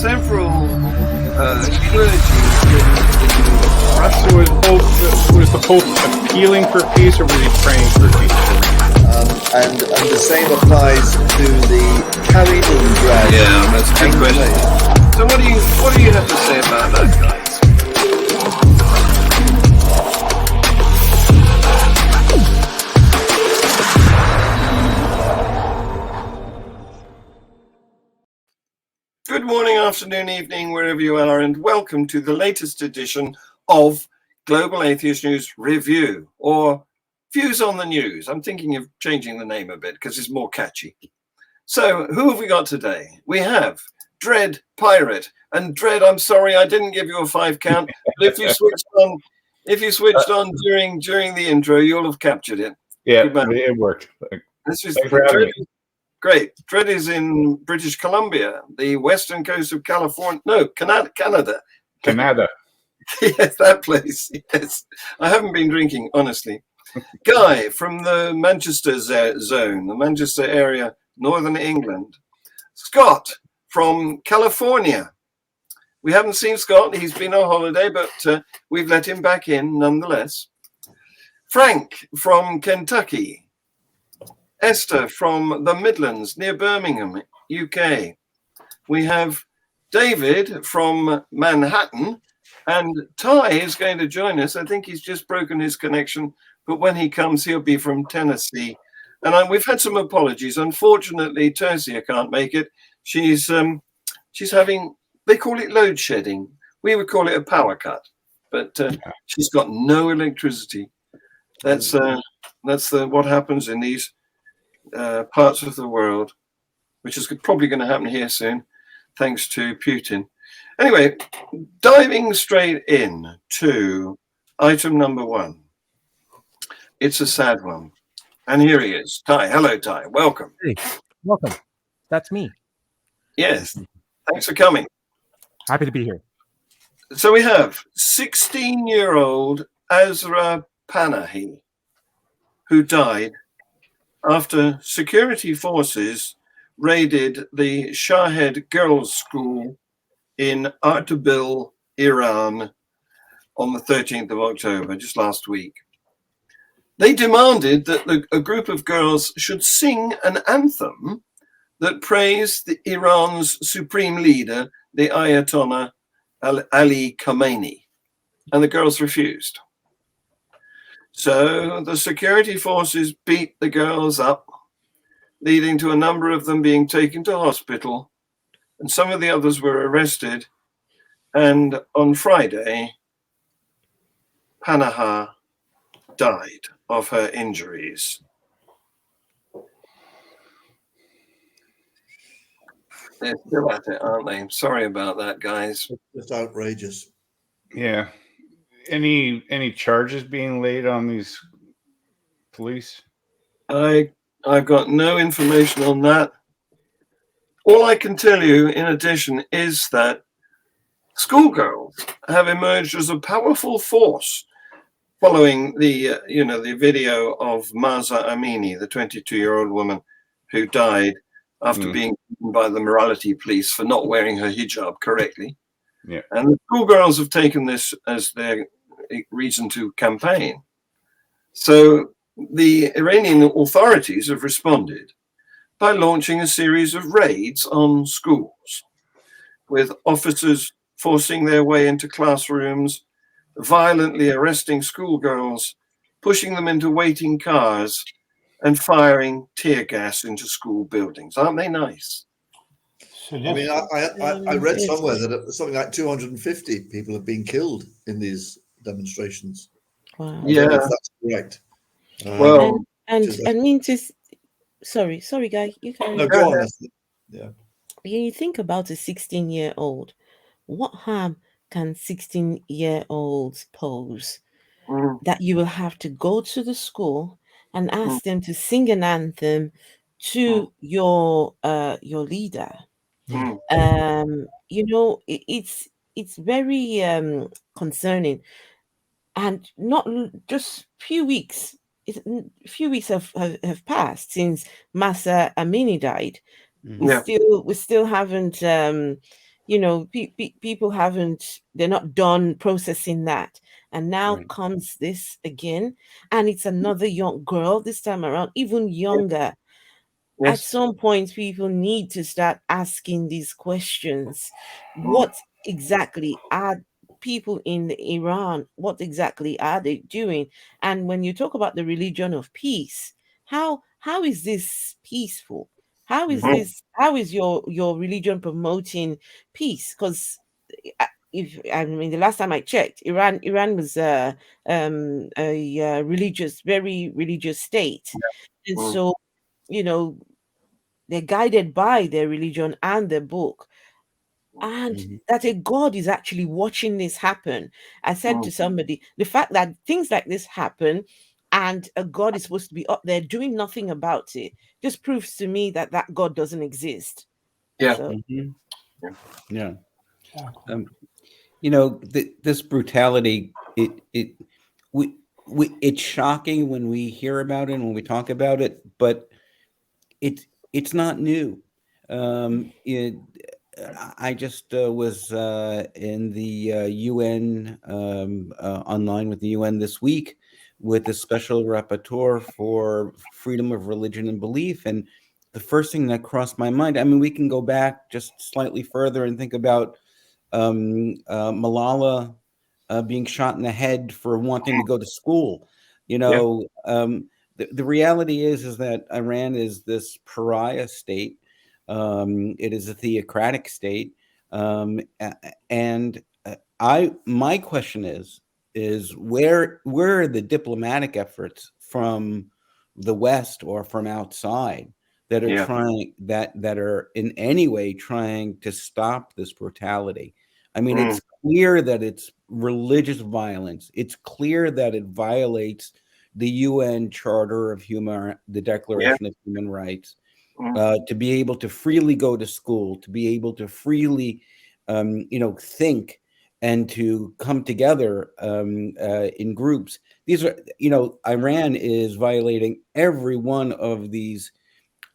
several clergy in Russia. Was the Pope appealing for peace, or was he praying for peace? And the same applies to the Kaliningrad. Yeah, that's a big question. So what do you have to say about that, guys? Good morning, afternoon, evening, wherever you are, and welcome to the latest edition of Global Atheist News Review, or Views on the News. I'm thinking of changing the name a bit because it's more catchy. So, who have we got today? We have Dread Pirate. And Dread, I'm sorry, I didn't give you a 5 count, but if you switched on during the intro, you'll have captured it. Yeah, it worked. Thanks for having me. Great. Dread is in British Columbia, the western coast of California. No, Canada. Canada. Yes, that place. Yes. I haven't been drinking, honestly. Guy from the Manchester zone, the Manchester area, northern England. Scott from California. We haven't seen Scott. He's been on holiday, but we've let him back in nonetheless. Frank from Kentucky. Esther from the Midlands, near Birmingham, UK. We have David from Manhattan, and Ty is going to join us. I think he's just broken his connection, but when he comes, he'll be from Tennessee. And we've had some apologies. Unfortunately, Tercia can't make it. She's having, they call it load shedding. We would call it a power cut, but she's got no electricity. That's what happens in these parts of the world, which is probably going to happen here soon, thanks to Putin. Anyway, diving straight in to item number 1. It's a sad one. And here he is. Ty. Hello, Ty. Welcome. Hey, welcome. That's me. Yes. Thanks for coming. Happy to be here. So we have 16-year-old Azra Panahi, who died after security forces raided the Shahed Girls' School in Ardabil, Iran, on the 13th of October, just last week. They demanded that a group of girls should sing an anthem that praised Iran's supreme leader, the Ayatollah Ali Khamenei, and the girls refused. So the security forces beat the girls up, leading to a number of them being taken to hospital, and some of the others were arrested. And on Friday, Panaha died of her injuries. They're still at it, aren't they? Sorry about that, guys. It's outrageous. Yeah. Any charges being laid on these police? I've got no information on that. All I can tell you, in addition, is that schoolgirls have emerged as a powerful force following the video of Mahsa Amini, the 22-year-old woman who died after being beaten by the morality police for not wearing her hijab correctly. Yeah. And the schoolgirls have taken this as their reason to campaign. So the Iranian authorities have responded by launching a series of raids on schools, with officers forcing their way into classrooms, violently arresting schoolgirls, pushing them into waiting cars, and firing tear gas into school buildings. Aren't they nice? I mean, I read somewhere that something like 250 people have been killed in these demonstrations. Wow. Yeah, that's correct. Well, and I mean, sorry, guy, you can. No, go on. Yeah. You think about a 16-year-old. What harm can 16-year-olds pose that you will have to go to the school and ask them to sing an anthem to your leader? It's very concerning, and not just few weeks. Few weeks have passed since Mahsa Amini died. We still haven't people they're not done processing that. And now Right. comes this again, and it's another young girl this time around, even younger. At Yes. some point, people need to start asking these questions. Mm. What exactly are people in Iran? What exactly are they doing? And when you talk about the religion of peace, how is this peaceful? How is Mhm. this? How is your religion promoting peace? Because if I mean, the last time I checked, Iran was a very religious state, and Mm. so you know they're guided by their religion and their book, and Mhm. that a God is actually watching this happen. I said Mm. to somebody, the fact that things like this happen and a God is supposed to be up there doing nothing about it just proves to me that that God doesn't exist. Yeah. So Mhm. Yeah. Yeah. Exactly. This brutality, we, it's shocking when we hear about it and when we talk about it, but it's not new. Um, it, I just was in the UN online with the UN this week with the special rapporteur for freedom of religion and belief, and the first thing that crossed my mind. I mean, we can go back just slightly further and think about Malala being shot in the head for wanting to go to school. You Yeah. know, the reality is that Iran is this pariah state. It is a theocratic state, and my question is where are the diplomatic efforts from the West or from outside that are Yeah. that are in any way trying to stop this brutality? I mean, Mm. it's clear that it's religious violence. It's clear that it violates the UN Charter of the Yeah. Declaration of Human Rights, Mm. to be able to freely go to school, to be able to freely, think and to come together in groups. These are, Iran is violating every one of these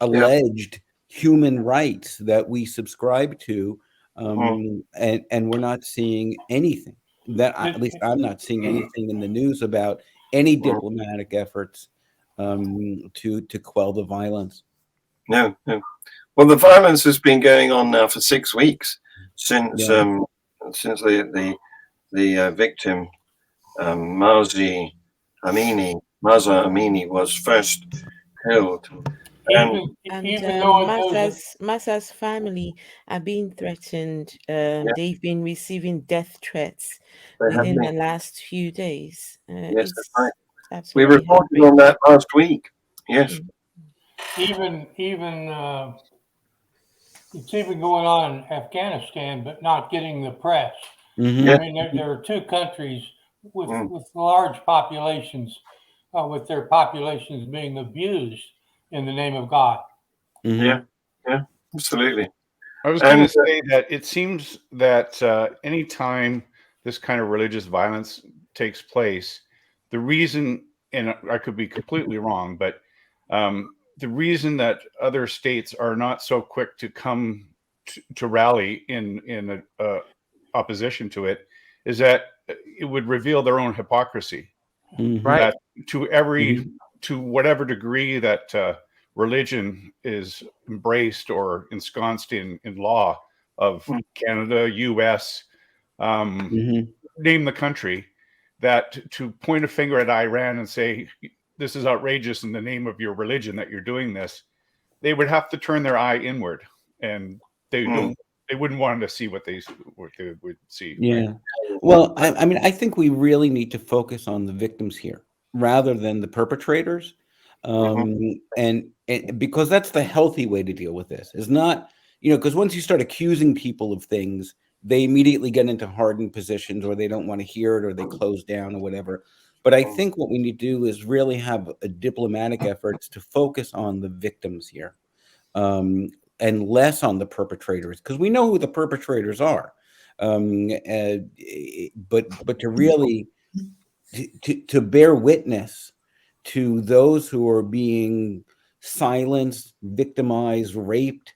Yeah. alleged human rights that we subscribe to, Mm. and we're not seeing anything at least I'm not seeing Mm. anything in the news about any Mm. diplomatic efforts to quell the violence. No. No. Well, the violence has been going on now for 6 weeks since Yeah. since the victim Mahsa Amini was first killed, and and Even though those Masa's family are being threatened. yeah, They've been receiving death threats they have within been. the last few days. Yes, that's right. It's We absolutely reported on heartbreaking. that last week. Yes. Mm. even it's even going on in Afghanistan, but not getting the press. Hmm. I Yes. mean, there are two countries Mm. with large populations, with their populations being abused in the name of God. Hmm. Yeah. Yeah. Absolutely. Yeah. I was going And to say that it seems that anytime this kind of religious violence takes place, the reason, and I could be completely wrong, but the reason that other states are not so quick to come to rally in opposition to it is that it would reveal their own hypocrisy. Hmm. Right. That to whatever degree that religion is embraced or ensconced in law of mm, Canada, U.S., um, Hmm. name the country, that to point a finger at Iran and say this is outrageous in the name of your religion that you're doing this, they would have to turn their eye inward, and they mm, don't. They wouldn't want to see what they would see, right? Yeah. Well, I mean, I think we really need to focus on the victims here rather than the perpetrators. mhm, Um, and because that's the healthy way to deal with this is not, because once you start accusing people of things, they immediately get into hardened positions or they don't want to hear it or they close down or whatever. But I mm, think what we need to do is really have a diplomatic efforts to focus on the victims here, um, and less on the perpetrators because we know who the perpetrators are. But to really to bear witness to those who are being silenced, victimized, raped,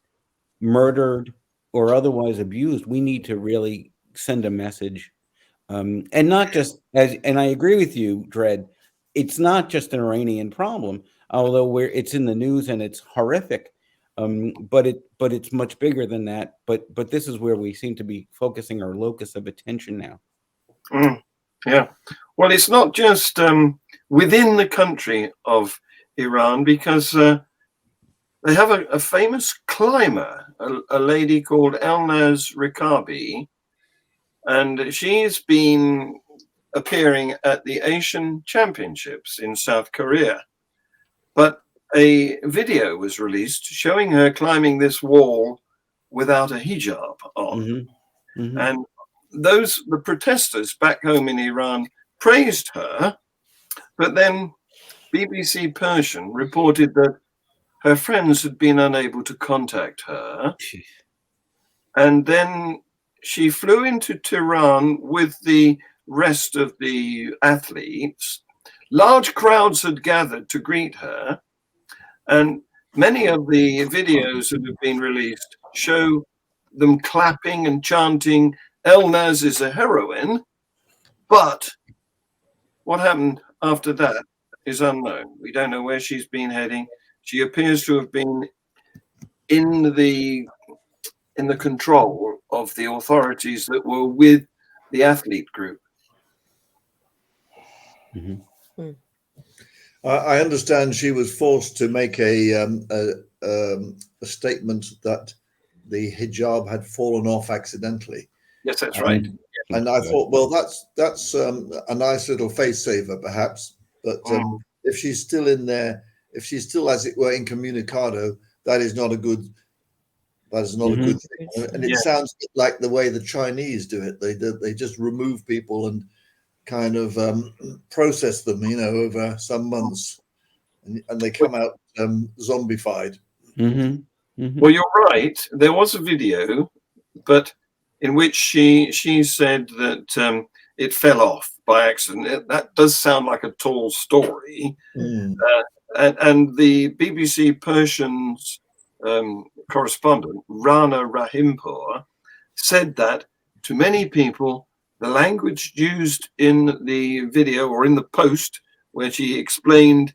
murdered, or otherwise abused, we need to really send a message. And not just and I agree with you, Dred, it's not just an Iranian problem, although it's in the news and it's horrific. But it's much bigger than that. But this is where we seem to be focusing our locus of attention now. Yeah. Well, it's not just within the country of Iran, because they have a famous climber, a lady called Elnaz Rikabi, and she's been appearing at the Asian Championships in South Korea. But a video was released showing her climbing this wall without a hijab on. And the protesters back home in Iran praised her, but then BBC Persian reported that her friends had been unable to contact her. And then she flew into Tehran with the rest of the athletes. Large crowds had gathered to greet her, and many of the videos that have been released show them clapping and chanting, "Elnaz is a heroine." But what happened after that is unknown. We don't know where she's been heading. She appears to have been in the control of the authorities that were with the athlete group. I understand she was forced to make a statement that the hijab had fallen off accidentally. Yes, that's right. And I thought, well, that's a nice little face saver, perhaps. But if she's still in there, if she's still, as it were, incommunicado, that is not a good. That is not a good thing. And it sounds like the way the Chinese do it. They just remove people and kind of process them, over some months, and they come out zombified. Well, you're right. There was a video, but in which she said that it fell off by accident. That does sound like a tall story. And the BBC Persian's correspondent, Rana Rahimpour, said that to many people, the language used in the video or in the post where she explained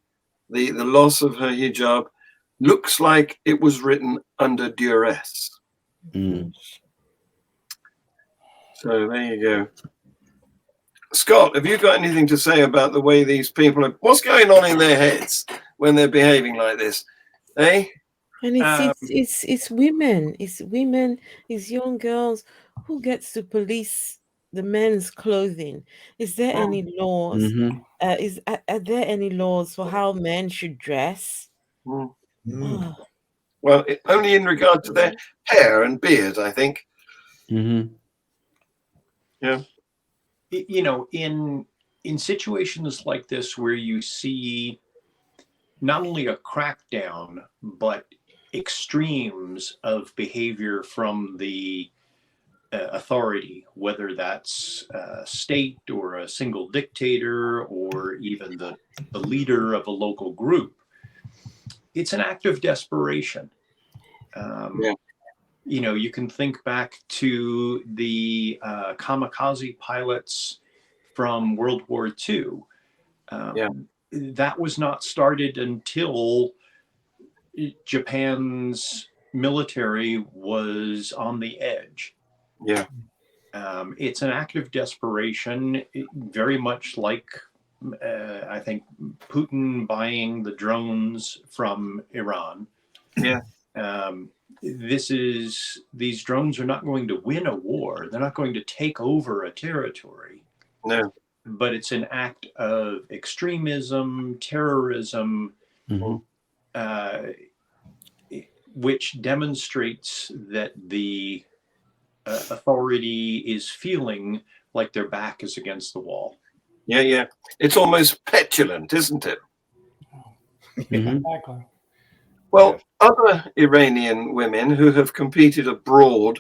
the loss of her hijab looks like it was written under duress. So there you go. Scott, have you got anything to say about the way these people are, what's going on in their heads when they're behaving like this? Eh? And it's women, it's young girls who gets to police the men's clothing. Is there any laws? Are there any laws for how men should dress? Well, only in regard to their hair and beard, I think. Yeah. In situations like this where you see not only a crackdown, but extremes of behavior from the authority, whether that's a state or a single dictator or even the leader of a local group, it's an act of desperation. You can think back to the kamikaze pilots from World War II. That was not started until Japan's military was on the edge. It's an act of desperation, very much like I think Putin buying the drones from Iran. These drones are not going to win a war. They're not going to take over a territory. No. But it's an act of extremism, terrorism, which demonstrates that the authority is feeling like their back is against the wall. It's almost petulant, isn't it? Exactly. Well, other Iranian women who have competed abroad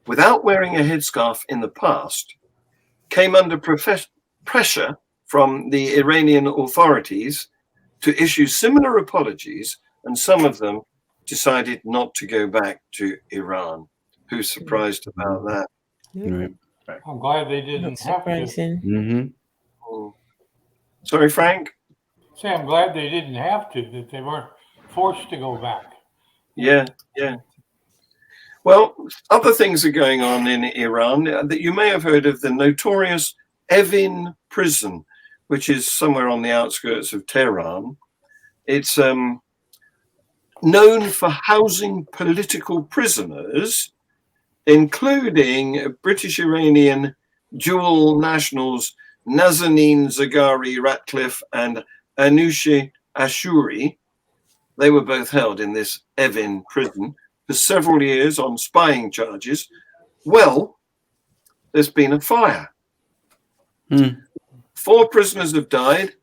without wearing a headscarf in the past came under pressure from the Iranian authorities to issue similar apologies, and some of them decided not to go back to Iran. who's surprised about that? Right. I'm glad they didn't Not have to. surprising. Mm-hmm. Mm. Sorry, Frank? Say, I'm glad they didn't have to, that they weren't forced to go back. Yeah, yeah. Well, other things are going on in Iran that you may have heard of, the notorious Evin prison, which is somewhere on the outskirts of Tehran. It's known for housing political prisoners, including British Iranian dual nationals Nazanin Zaghari Ratcliffe and Anousheh Ashuri. They were both held in this Evin prison for several years on spying charges. Well, there's been a fire. 4 prisoners have died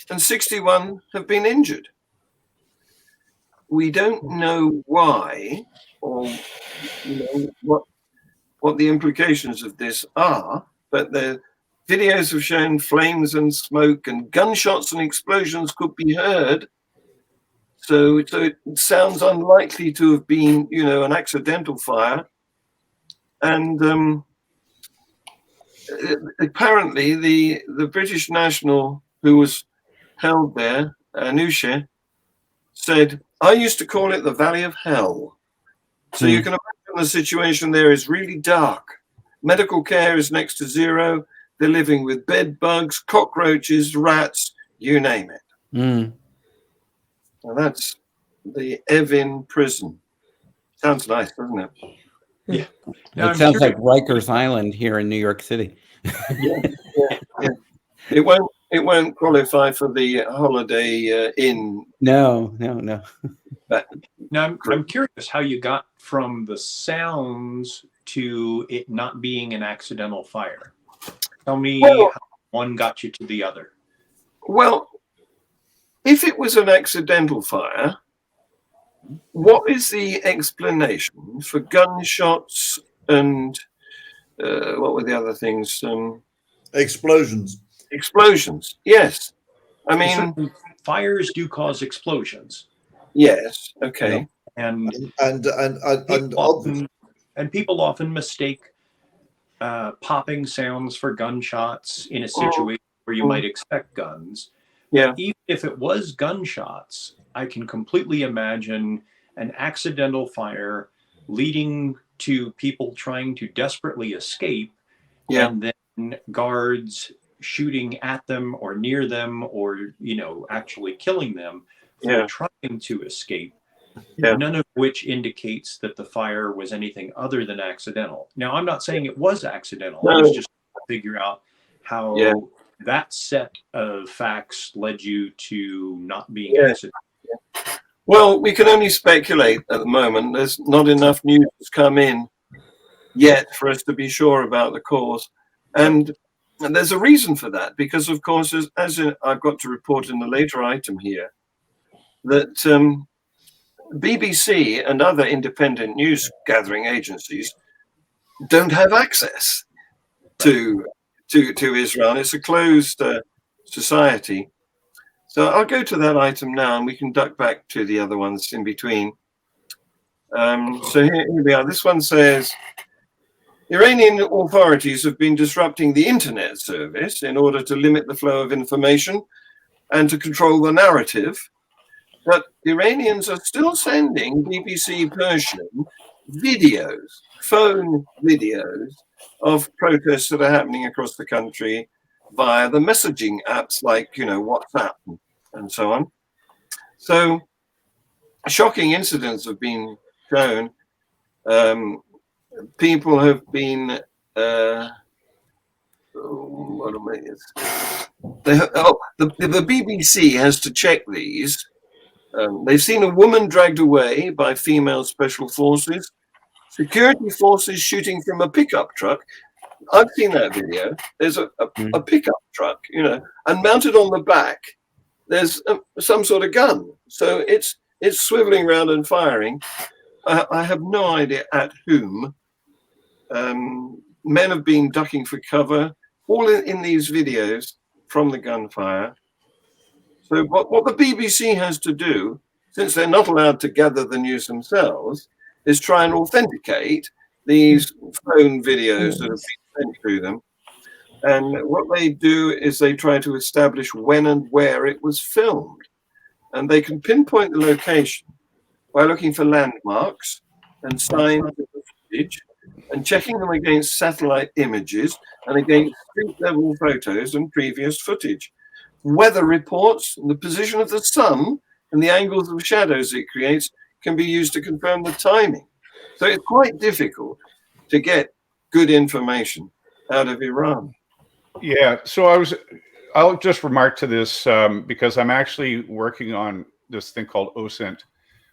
and 61 have been injured. We don't know why or what the implications of this are, but the videos have shown flames and smoke, and gunshots and explosions could be heard. So it sounds unlikely to have been, an accidental fire. And apparently the British national who was held there, Anousheh, said, I used to call it the Valley of Hell. So you can imagine the situation there is really dark. Medical care is next to zero. They're living with bed bugs, cockroaches, rats, you name it. Well, that's the Evin prison. Sounds nice, doesn't it? Yeah. It sounds like Rikers Island here in New York City. Yeah. It won't qualify for the Holiday Inn. No. Now, I'm curious how you got from the sounds to it not being an accidental fire. Tell me how one got you to the other. Well, if it was an accidental fire, what is the explanation for gunshots and what were the other things? Explosions. Explosions, yes. I mean, fires do cause explosions. Yes, okay. And people often mistake popping sounds for gunshots in a situation where you might expect guns. Yeah. But even if it was gunshots, I can completely imagine an accidental fire leading to people trying to desperately escape, and then guards shooting at them or near them, or actually killing them for trying to escape. None of which indicates that the fire was anything other than accidental. Now, I'm not saying it was accidental. I was just trying to figure out how that set of facts led you to not being accidental. Well, we can only speculate at the moment. There's not enough news that's come in yet for us to be sure about the cause. And there's a reason for that, because, of course, as I've got to report in the later item here, that BBC and other independent news gathering agencies don't have access to Israel. It's a closed society. So I'll go to that item now, and we can duck back to the other ones in between. So here we are. This one says, Iranian authorities have been disrupting the internet service in order to limit the flow of information and to control the narrative. But Iranians are still sending BBC Persian videos, phone videos of protests that are happening across the country via the messaging apps like, WhatsApp and so on. So shocking incidents have been shown. People have been the BBC has to check these. They've seen a woman dragged away by female special forces, security forces shooting from a pickup truck. I've seen that video. There's a pickup truck, and mounted on the back, there's some sort of gun. So it's swiveling around and firing. I have no idea at whom. Men have been ducking for cover, all in these videos from the gunfire. So what the BBC has to do, since they're not allowed to gather the news themselves, is try and authenticate these phone videos that have been sent to them. And what they do is they try to establish when and where it was filmed. And they can pinpoint the location by looking for landmarks and signs of the footage and checking them against satellite images and against street-level photos and previous footage. Weather reports, the position of the sun, and the angles of shadows it creates can be used to confirm the timing. So it's quite difficult to get good information out of Iran. Yeah, so I'll just remark to this because I'm actually working on this thing called OSINT,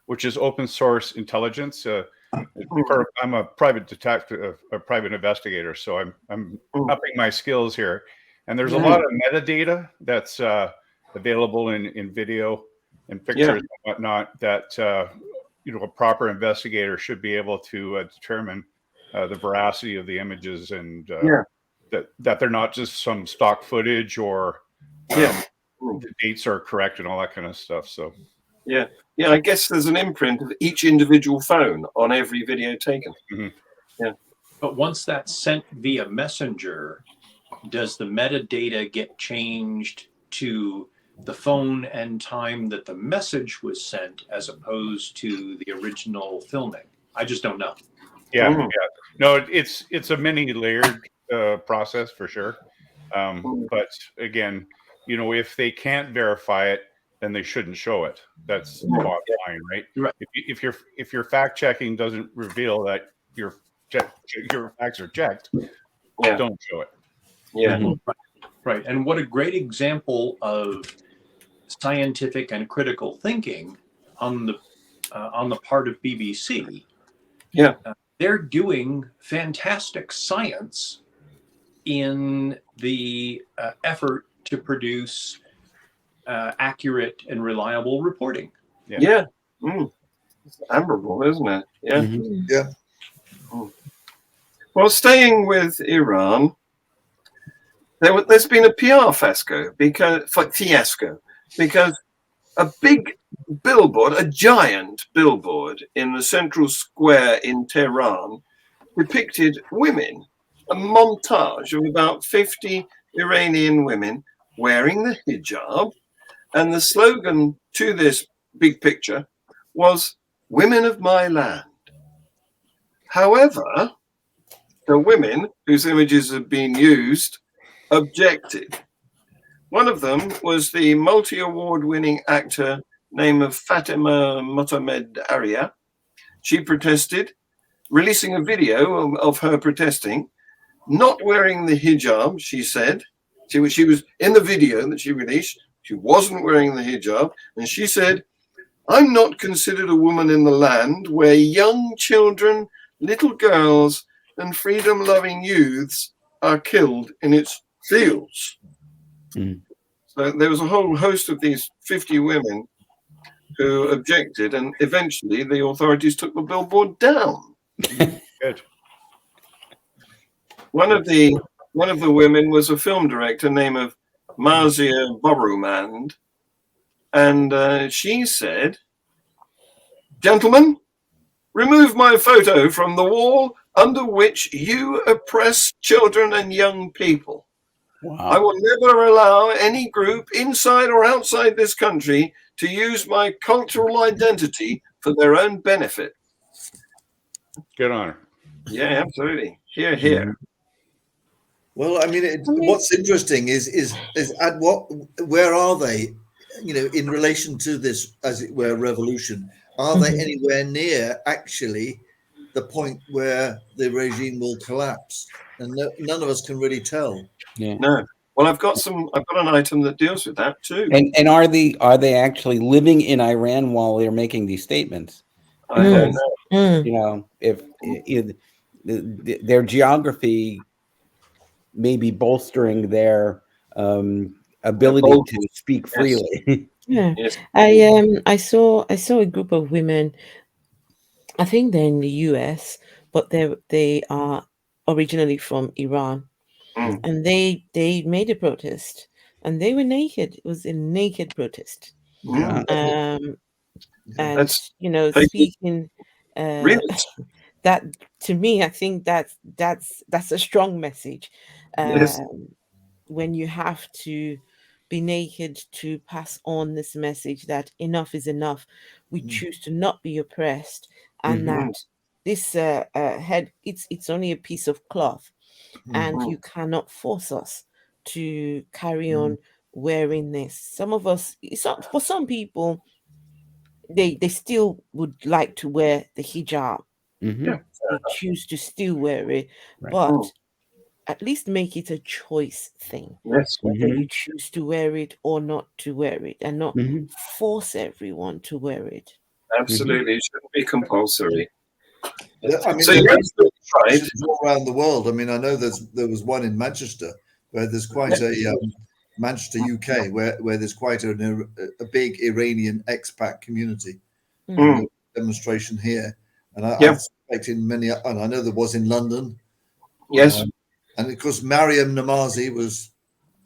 which is open source intelligence. I'm a private detective, a private investigator, so I'm upping my skills here. And there's a lot of metadata that's available in video and pictures and whatnot that a proper investigator should be able to determine the veracity of the images and that they're not just some stock footage or the dates are correct and all that kind of stuff. So yeah, I guess there's an imprint of each individual phone on every video taken. Yeah, but once that's sent via messenger, does the metadata get changed to the phone and time that the message was sent as opposed to the original filming? I just don't know. No, it's a many layered process for sure. But again, if they can't verify it, then they shouldn't show it. That's the bottom line, right? If your fact checking doesn't reveal that your facts are checked, don't show it. Right. And what a great example of scientific and critical thinking on the part of BBC. They're doing fantastic science in the effort to produce accurate and reliable reporting. It's admirable, isn't it? Well, staying with Iran, there's been a PR fiasco because a big billboard, a giant billboard in the central square in Tehran depicted women, a montage of about 50 Iranian women wearing the hijab, and the slogan to this big picture was "Women of my land." However, the women whose images have been used objected. One of them was the multi-award winning actor name of Fatima Motamed Arya. She protested, releasing a video of her protesting, not wearing the hijab, she said. She was in the video that she released. She wasn't wearing the hijab. And she said, "I'm not considered a woman in the land where young children, little girls, and freedom-loving youths are killed in its fields." So there was a whole host of these 50 women who objected, and eventually the authorities took the billboard down. Good. One of the women was a film director named Marzia Borumand, and she said, "Gentlemen, remove my photo from the wall under which you oppress children and young people. Wow. I will never allow any group inside or outside this country to use my cultural identity for their own benefit." Good on her. Yeah, absolutely. Here. Well, I mean, what's interesting is at where are they, in relation to this, as it were, revolution? Are they anywhere near actually the point where the regime will collapse? And none of us can really tell. No. Well, I've got an item that deals with that too. And are they actually living in Iran while they're making these statements? I don't know. If their geography may be bolstering their ability to speak freely. Yes. I saw a group of women. I think they're in the US, but they are originally from Iran. And they made a protest, and they were naked. It was a naked protest. And speaking, really? that to me, I think that's a strong message. Yes. When you have to be naked to pass on this message that enough is enough, we choose to not be oppressed, and that this head, it's only a piece of cloth, and you cannot force us to carry on wearing this. Some of us, for some people, they still would like to wear the hijab. Mhm. They choose to still wear it, Right. but at least make it a choice thing, Yes. whether you choose to wear it or not to wear it, and not Mhm. force everyone to wear it. Absolutely. It shouldn't be compulsory. I mean, So there you're are absolutely right. institutions all around the world. I mean, I know there was one in Manchester where there's quite a Manchester, UK, where there's quite a big Iranian expat community. And there was a demonstration here, and I suspect in many, and I know there was in London. Yes. And of course, Mariam Namazi was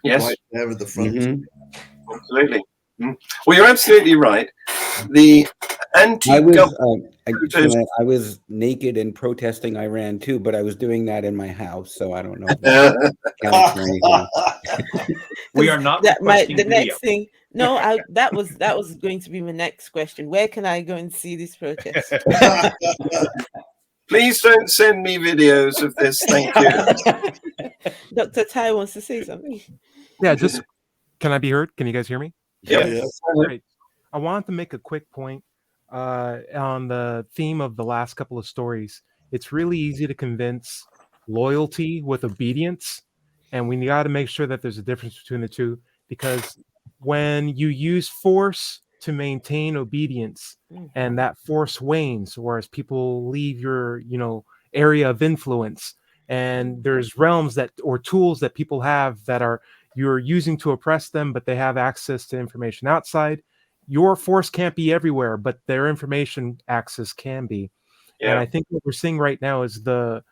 right there at the front. Absolutely. Well, you're absolutely right. The I anti-government I was naked and protesting Iran too, but I was doing that in my house, so I don't know if that counts for anything. We are not the requesting video. next thing. No, that was going to be my next question. Where can I go and see this protest? Please don't send me videos of this. Thank you. Dr. Ty wants to say something. Yeah, just can I be heard? Can you guys hear me? Yep. Great. I wanted to make a quick point on the theme of the last couple of stories. It's really easy to convince loyalty with obedience, and we got to make sure that there's a difference between the two, because when you use force to maintain obedience and that force wanes, whereas people leave your area of influence, and there's realms that or tools that people have that are you're using to oppress them, but they have access to information outside. Your force can't be everywhere, but their information access can be. And I think what we're seeing right now is the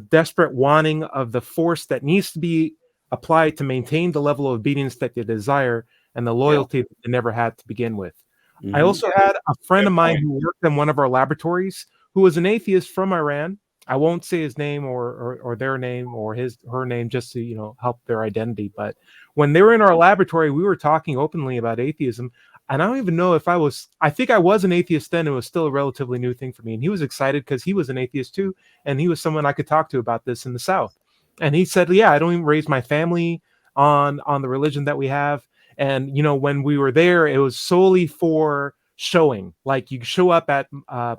desperate wanting of the force that needs to be applied to maintain the level of obedience that they desire, and the loyalty that they never had to begin with. I also had a friend of mine who worked in one of our laboratories who was an atheist from Iran. I won't say his name or their name or her name, just to help their identity. But when they were in our laboratory, we were talking openly about atheism. And I don't even know if I think I was an atheist then. It was still a relatively new thing for me. And he was excited because he was an atheist too. And he was someone I could talk to about this in the South. And he said, yeah, I don't even raise my family on the religion that we have. And, when we were there, it was solely for showing. Like, you show up at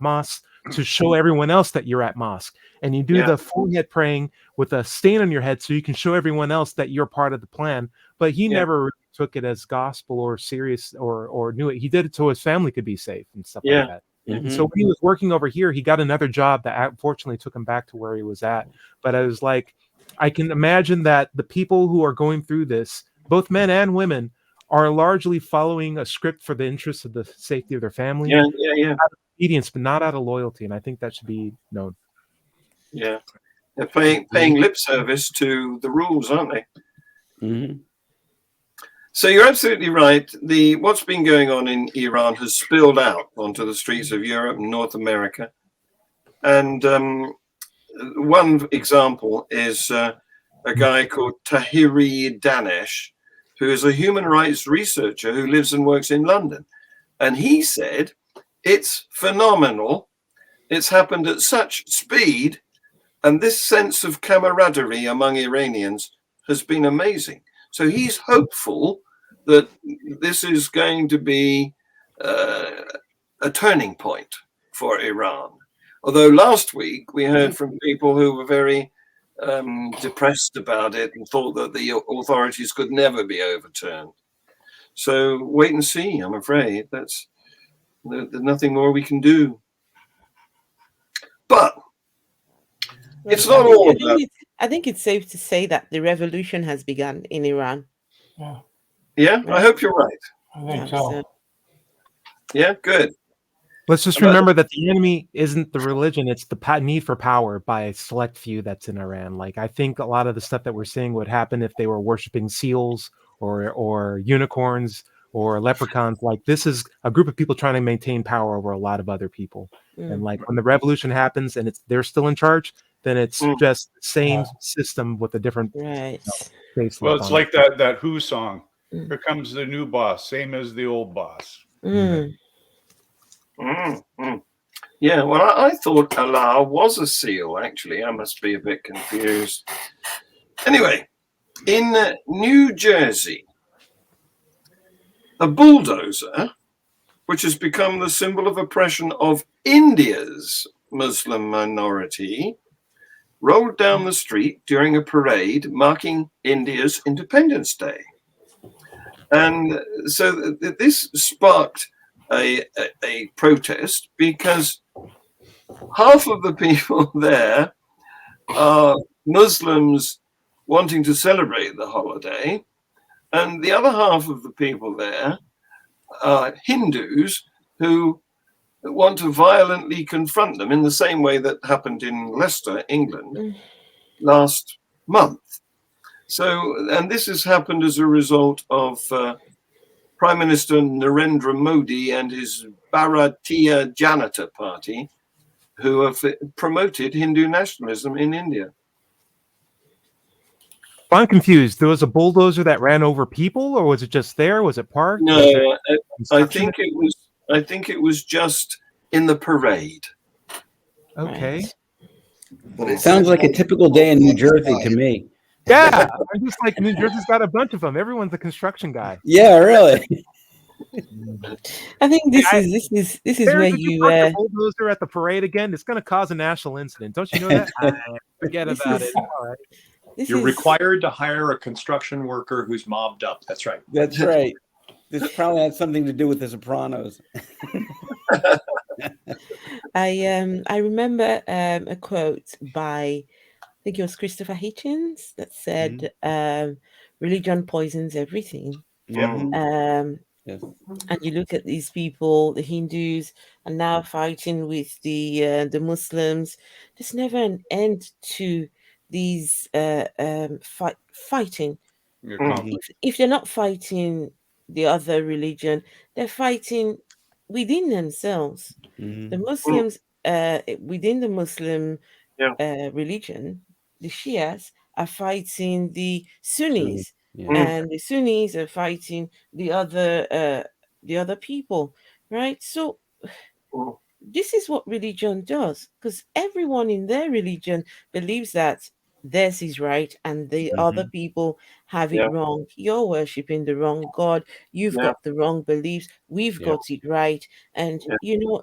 mosque to show everyone else that you're at mosque. And you do the forehead praying with a stain on your head so you can show everyone else that you're part of the plan. But he never really took it as gospel or serious or knew it. He did it so his family could be safe and stuff like that. And so when he was working over here, he got another job that unfortunately took him back to where he was at. But I was like, I can imagine that the people who are going through this, both men and women, are largely following a script for the interests of the safety of their family. Out of obedience, but not out of loyalty. And I think that should be known. Yeah. They're paying lip service to the rules, aren't they? So you're absolutely right. What's been going on in Iran has spilled out onto the streets of Europe and North America. And one example is a guy called Tahiri Danesh, who is a human rights researcher who lives and works in London. And he said, it's phenomenal. It's happened at such speed. And this sense of camaraderie among Iranians has been amazing. So he's hopeful that this is going to be a turning point for Iran. Although last week we heard from people who were very depressed about it and thought that the authorities could never be overturned. So wait and see, I'm afraid. There's nothing more we can do. But it's not all about... I think it's safe to say that the revolution has begun in Iran. Yeah, I hope you're right. I think so. Yeah, good. Let's just remember that the enemy isn't the religion, it's the need for power by a select few that's in Iran. Like, I think a lot of the stuff that we're seeing would happen if they were worshiping seals or unicorns or leprechauns. Like, this is a group of people trying to maintain power over a lot of other people. And like when the revolution happens and they're still in charge, then it's just the same system with a different Right. facelift Well, it's on like that Who song. Mm. Here comes the new boss, same as the old boss. Mm. Yeah, well, I thought Allah was a seal, actually. I must be a bit confused. Anyway, in New Jersey, a bulldozer, which has become the symbol of oppression of India's Muslim minority, rolled down the street during a parade marking India's Independence Day. And so this sparked a protest because half of the people there are Muslims wanting to celebrate the holiday, and the other half of the people there are Hindus who want to violently confront them in the same way that happened in Leicester, England, last month. So, and this has happened as a result of Prime Minister Narendra Modi and his Bharatiya Janata Party, who have promoted Hindu nationalism in India. I'm confused. There was a bulldozer that ran over people, or was it just there? Was it parked? No, Was there I construction? think it was just in the parade. Okay. Right. But it Sounds like a typical day in New Jersey to me. Yeah, I'm just like, New Jersey's got a bunch of them. Everyone's a construction guy. Yeah, really. I think this I- is Terrence, where would you you park the bulldozer at the parade again? It's going to cause a national incident. Don't you know that? Forget This about is- it. All right. this You're is required to hire a construction worker who's mobbed up. That's right. That's right. This probably had something to do with The Sopranos. I remember a quote by, I think it was Christopher Hitchens, that said, religion poisons everything. Mhm. Yes. And you look at these people, the Hindus are now fighting with the Muslims. There's never an end to these fighting. If they're not fighting the other religion, they're fighting within themselves. The Muslims, within the Muslim religion, the Shias are fighting the Sunnis, Yeah. and the Sunnis are fighting the other people, right? So this is what religion does, because everyone in their religion believes that theirs is right and the other people have it wrong. You're worshiping the wrong God. You've got the wrong beliefs. We've got it right. And,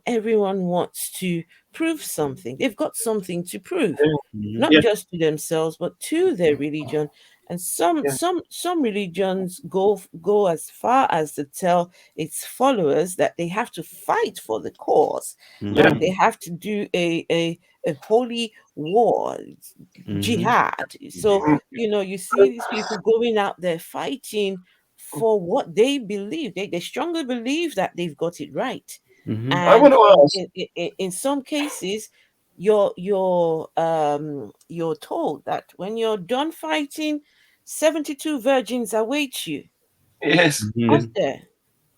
everyone wants to prove something. They've got something to prove, not just to themselves, but to their religion. And some religions go as far as to tell its followers that they have to fight for the cause, right? They have to do a holy war, jihad. So you see these people going out there fighting for what they believe. They strongly believe that they've got it right. Mhm. I And want to ask. in some cases, you're told that when you're done fighting, 72 virgins await you Yes, out Mhm. there.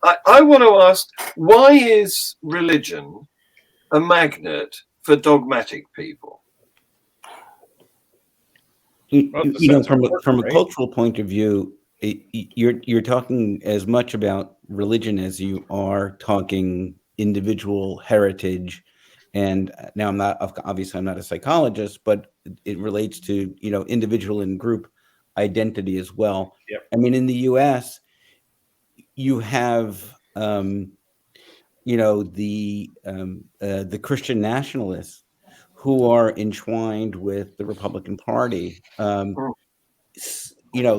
I want to ask, why is religion a magnet for dogmatic people? Well, the sense of From a right? cultural point of view, you're talking as much about religion as you are talking individual heritage. And now I'm not a psychologist, but it relates to individual and group identity as well. Yep. I mean, in the U.S., you have the Christian nationalists who are entwined with the Republican Party,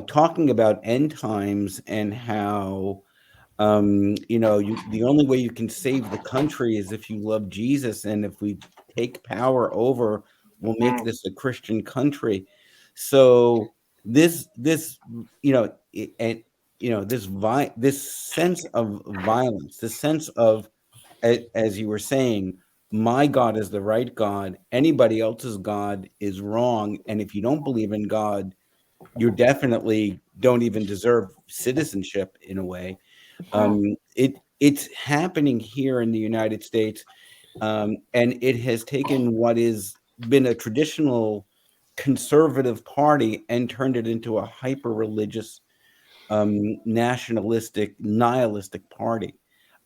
talking about end times and how, the only way you can save the country is if you love Jesus, and if we take power over, we'll make this a Christian country. So this this sense of violence, this sense of, as you were saying, my God is the right God. Anybody else's God is wrong. And if you don't believe in God, you definitely don't even deserve citizenship in a way. It's happening here in the United States, and it has taken what is been a traditional conservative party and turned it into a hyper-religious, nationalistic, nihilistic party.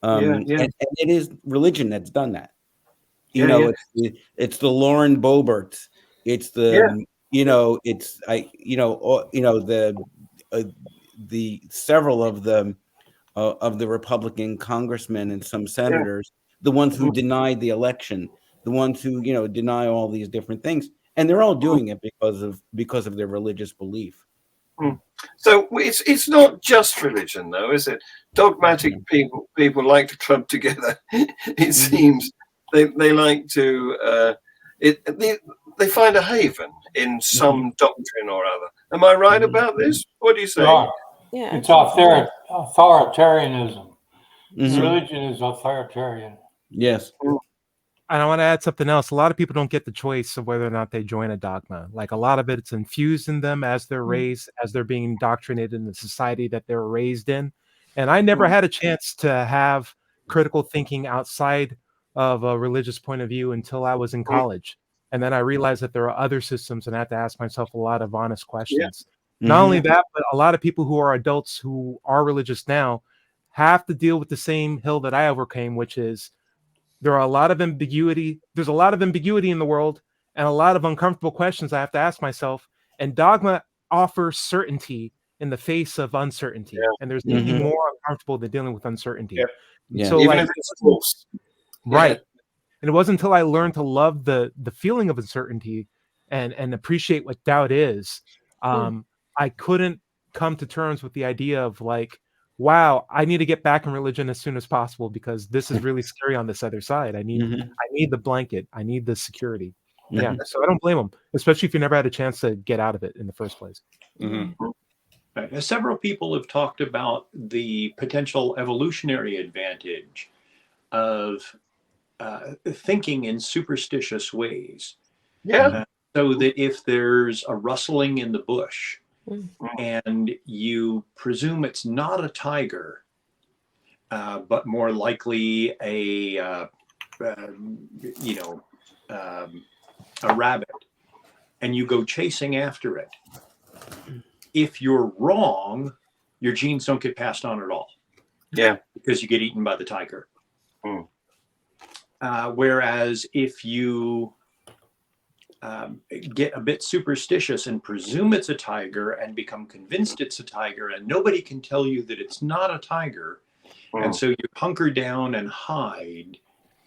And it is religion that's done that. It's the Lauren Boeberts. It's the the several of the Republican congressmen and some senators, the ones who denied the election, the ones who deny all these different things, and they're all doing it because of their religious belief. So it's not just religion, though, is it? Dogmatic people like to club together. It seems they like to they find a haven in some doctrine or other. Am I right about this? What do you say? Yeah, it's authoritarianism. Religion is authoritarian. Yes. And I want to add something else. A lot of people don't get the choice of whether or not they join a dogma. Like a lot of it's infused in them as they're raised, as they're being indoctrinated in the society that they're raised in. And I never had a chance to have critical thinking outside of a religious point of view until I was in college. And then I realized that there are other systems, and I had to ask myself a lot of honest questions. Not only that, but a lot of people who are adults who are religious now have to deal with the same hill that I overcame, which is there are a lot of ambiguity. There's a lot of ambiguity in the world and a lot of uncomfortable questions I have to ask myself. And dogma offers certainty in the face of uncertainty. And there's nothing more uncomfortable than dealing with uncertainty. So even if it's false. Right. And it wasn't until I learned to love the feeling of uncertainty and appreciate what doubt is. I couldn't come to terms with the idea of like, wow, I need to get back in religion as soon as possible because this is really scary on this other side. I need the blanket. I need the security. Yeah. So I don't blame them, especially if you never had a chance to get out of it in the first place. Right. Several people have talked about the potential evolutionary advantage of thinking in superstitious ways. So that if there's a rustling in the bush, and you presume it's not a tiger, but more likely a rabbit, and you go chasing after it. If you're wrong, your genes don't get passed on at all. Yeah, because you get eaten by the tiger. Whereas if you get a bit superstitious and presume it's a tiger and become convinced it's a tiger and nobody can tell you that it's not a tiger, and so you hunker down and hide,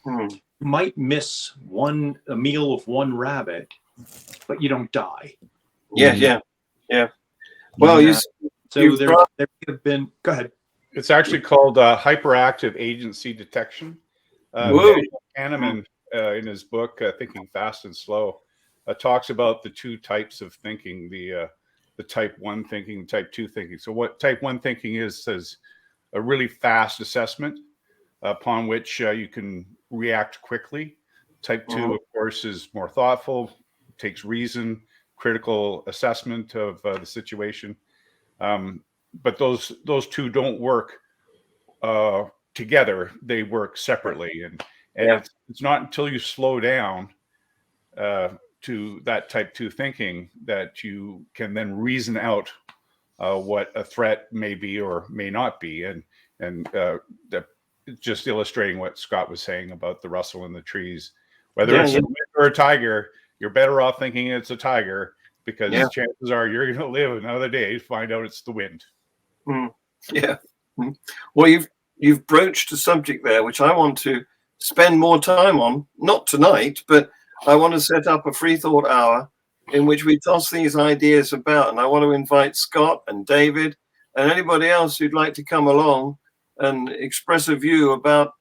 you might miss a meal of one rabbit, but you don't die. Yeah. Well, so there have been. Go ahead. It's actually called hyperactive agency detection. Kahneman, in his book Thinking Fast and Slow, talks about the two types of thinking: the type 1 thinking, type 2 thinking. So what type 1 thinking is a really fast assessment upon which you can react quickly. Type 2, of course, is more thoughtful, takes reason, critical assessment of the situation. But those two don't work together; they work separately, and it's not until you slow down to that type 2 thinking that you can then reason out what a threat may be or may not be, and just illustrating what Scott was saying about the rustle in the trees. Whether it's a wind or a tiger, you're better off thinking it's a tiger because chances are you're going to live another day to find out it's the wind. Well, you've broached a subject there which I want to spend more time on, not tonight, but I want to set up a free thought hour in which we toss these ideas about, and I want to invite Scott and David and anybody else who'd like to come along and express a view about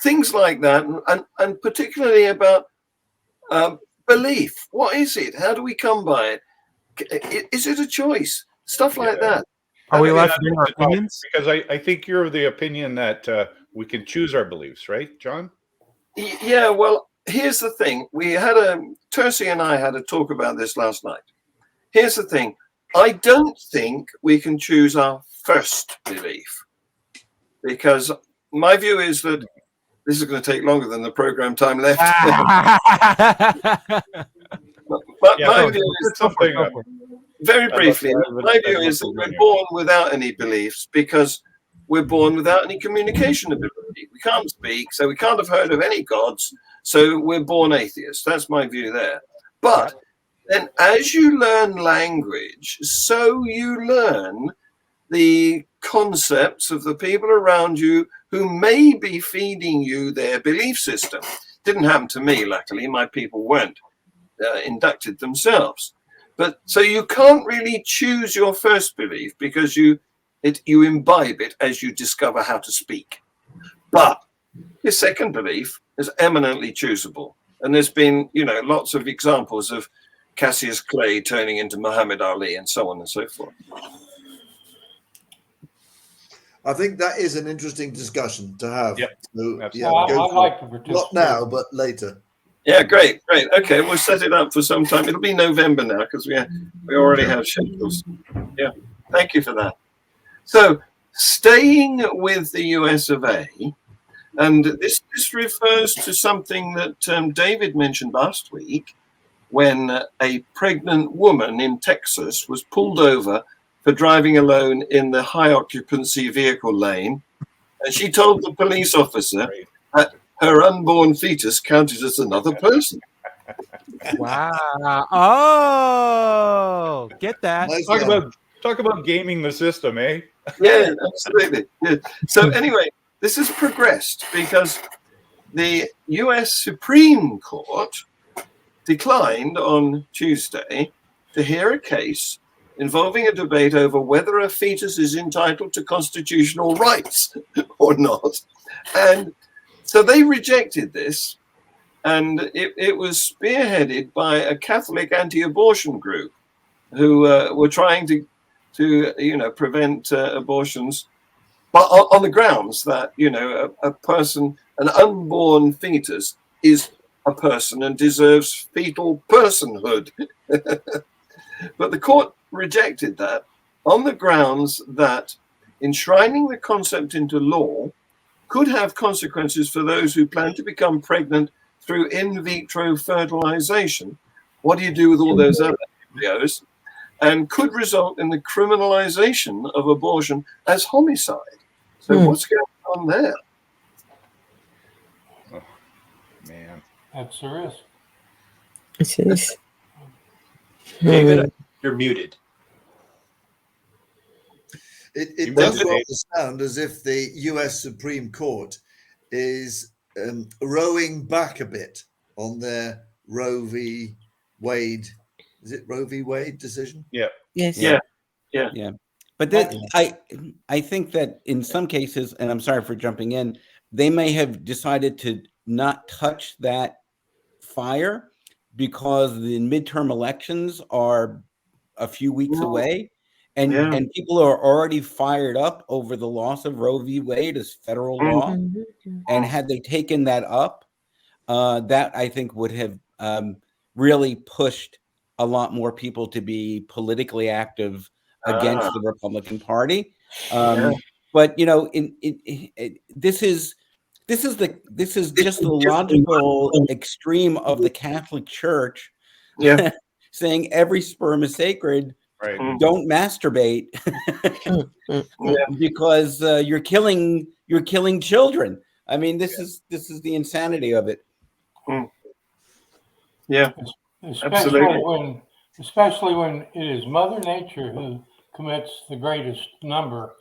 things like that, and particularly about belief. What is it? How do we come by it? Is it a choice? Stuff like that. Are we allowed to bring our opinions? Because I think you're of the opinion that we can choose our beliefs, right, John? Yeah, well, here's the thing. Tercy and I had a talk about this last night. Here's the thing. I don't think we can choose our first belief. because my view is that this is going to take longer than the program time left. But Yeah, my no, view is, something. very briefly, my view I'd is love that to we're hear. born without any beliefs because we're born without any communication ability. We can't speak, so we can't have heard of any gods, so we're born atheists. That's my view there. But then as you learn language, so you learn the concepts of the people around you who may be feeding you their belief system. Didn't happen to me, luckily. My people weren't inducted themselves. But so you can't really choose your first belief because you imbibe it as you discover how to speak. But your second belief is eminently choosable. And there's been, lots of examples of Cassius Clay turning into Muhammad Ali and so on and so forth. I think that is an interesting discussion to have. Yep. So, Absolutely. yeah, Well, go I'd for like it. to participate. Not now, but later. Yeah, great. Okay, we'll set it up for some time. It'll be November now because we already have schedules. Yeah, thank you for that. So, staying with the US of A, and this refers to something that David mentioned last week when a pregnant woman in Texas was pulled over for driving alone in the high occupancy vehicle lane. And she told the police officer that her unborn fetus counted as another person. Wow. Oh, get that. Nice Talk one. about gaming the system, eh? Yeah, absolutely. Yeah. So anyway, this has progressed because the US Supreme Court declined on Tuesday to hear a case involving a debate over whether a fetus is entitled to constitutional rights or not. And so they rejected this, and it was spearheaded by a Catholic anti-abortion group who were trying to prevent abortions, but on the grounds that a person, an unborn fetus, is a person and deserves fetal personhood. But the court rejected that on the grounds that enshrining the concept into law could have consequences for those who plan to become pregnant through in vitro fertilization. What do you do with all those other embryos? And could result in the criminalization of abortion as homicide. So what's going on there? Oh, man. That's the risk. It is. David, you're muted. It does rather sound as if the US Supreme Court is rowing back a bit on their Roe v. Wade. Is it Roe v. Wade decision? Yeah. Yes. Yeah. But I think that in some cases, and I'm sorry for jumping in, they may have decided to not touch that fire because the midterm elections are a few weeks away, and people are already fired up over the loss of Roe v. Wade as federal law. And had they taken that up, that I think would have really pushed a lot more people to be politically active against the Republican Party. But this is just the logical extreme of the Catholic Church saying every sperm is sacred. Right. Don't masturbate because you're killing children. I mean, this is the insanity of it. Yeah, especially when it is Mother Nature who commits the greatest number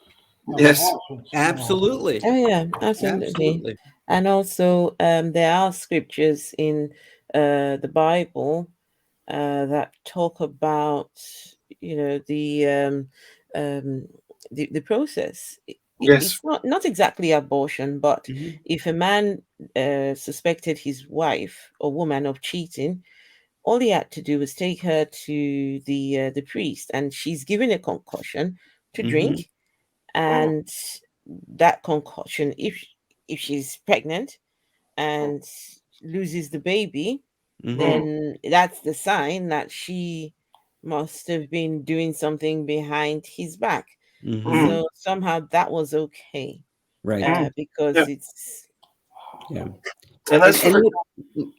of abortions. Absolutely. Oh yeah, absolutely. And also, there are scriptures in the Bible that talk about the process. It's not exactly abortion, but if a man suspected his wife or woman of cheating, all he had to do was take her to the priest, and she's given a concoction to drink, and that concoction, if she's pregnant and loses the baby, then that's the sign that she must have been doing something behind his back. So somehow that was okay. Right. because Yeah. it's Yeah. And that's And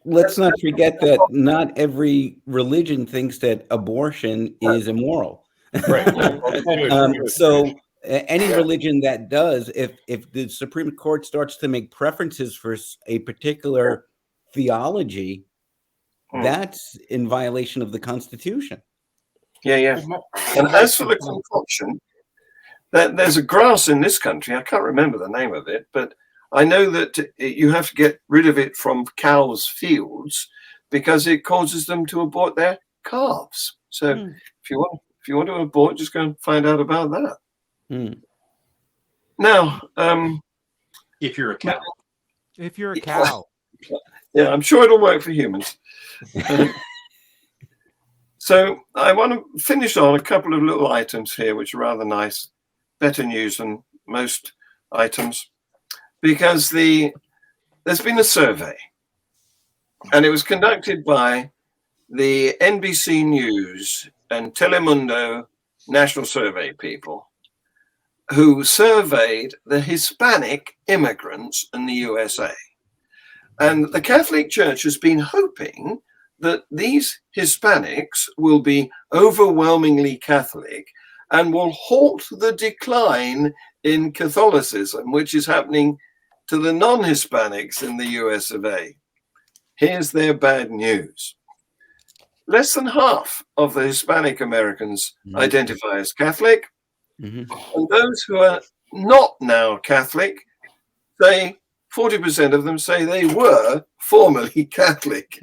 let's not forget that not every religion thinks that abortion is immoral. Right. Good, good. So any religion that does, if the Supreme Court starts to make preferences for a particular theology, that's in violation of the Constitution. yeah. And as for the concoction, there's a grass in this country. I can't remember the name of it, but I know that you have to get rid of it from cows' fields because it causes them to abort their calves. So if you want to abort, just go and find out about that. Now, If you're a cow. If you're a cow. yeah, I'm sure it'll work for humans. So I want to finish on a couple of little items here, which are rather nice, better news than most items, because there's been a survey, and it was conducted by the NBC News and Telemundo National Survey people, who surveyed the Hispanic immigrants in the USA. And the Catholic Church has been hoping that these Hispanics will be overwhelmingly Catholic and will halt the decline in Catholicism, which is happening to the non-Hispanics in the US of A. Here's their bad news. Less than half of the Hispanic Americans identify as Catholic, and those who are not now Catholic, say 40% of them say they were formerly Catholic.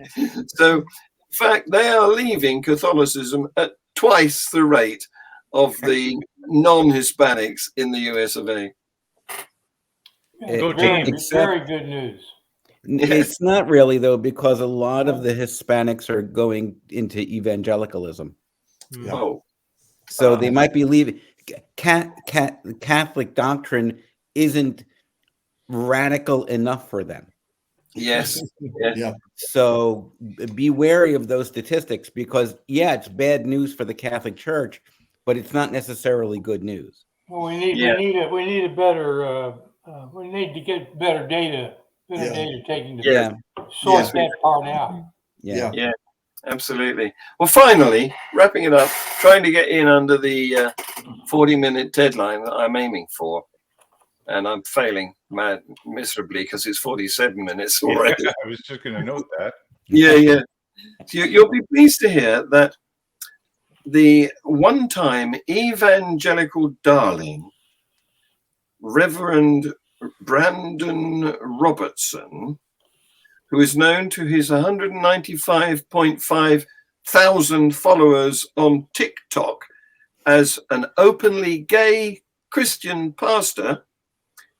So, in fact, they are leaving Catholicism at twice the rate of the non-Hispanics in the US of A. Very good news. It's not really, though, because a lot of the Hispanics are going into evangelicalism. Oh, So they might be leaving. Catholic doctrine isn't radical enough for them. yes. Yeah. So be wary of those statistics because, yeah, it's bad news for the Catholic Church, but it's not necessarily good news. Well, we need a better. We need to get better data. Data taken to sort that part out. Yeah. Absolutely. Well, finally, wrapping it up, trying to get in under the 40-minute deadline that I'm aiming for. And I'm failing miserably because it's 47 minutes already. Yeah, I was just going to note that. Yeah. So you'll be pleased to hear that the one-time evangelical darling, Reverend Brandon Robertson, who is known to his 195.5 thousand followers on TikTok as an openly gay Christian pastor,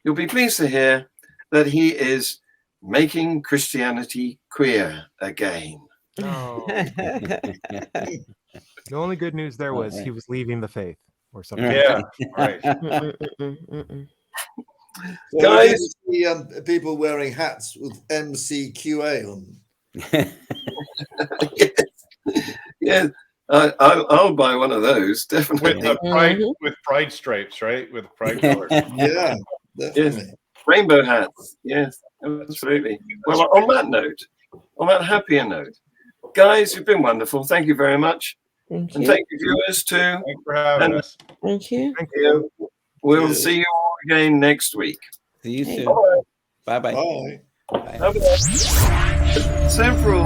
you'll be pleased to hear that he is making Christianity queer again. Oh. The only good news there was he was leaving the faith or something. Yeah, right. So Guys, the people wearing hats with MCQA on them. yes. I'll buy one of those, definitely. With pride stripes, right? With pride colors. Yeah, definitely. Yes. Rainbow hats. Yes, absolutely. Well, on that happier note, guys, you've been wonderful. Thank you very much. Thank And you. thank you, viewers, too. Thanks for having us. Thank you. Thank you. We'll Cheers. see you all again next week. See you soon. Bye. Bye-bye. Bye. Several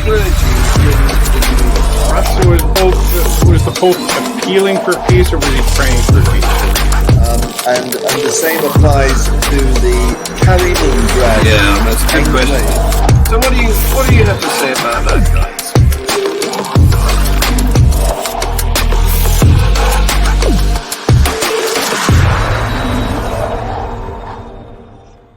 clergy in Russia. Was the Pope appealing for peace, or was he praying for peace? And the same applies to the Kaliningrad. Yeah, that's a good question. So what do you have to say about that, guy?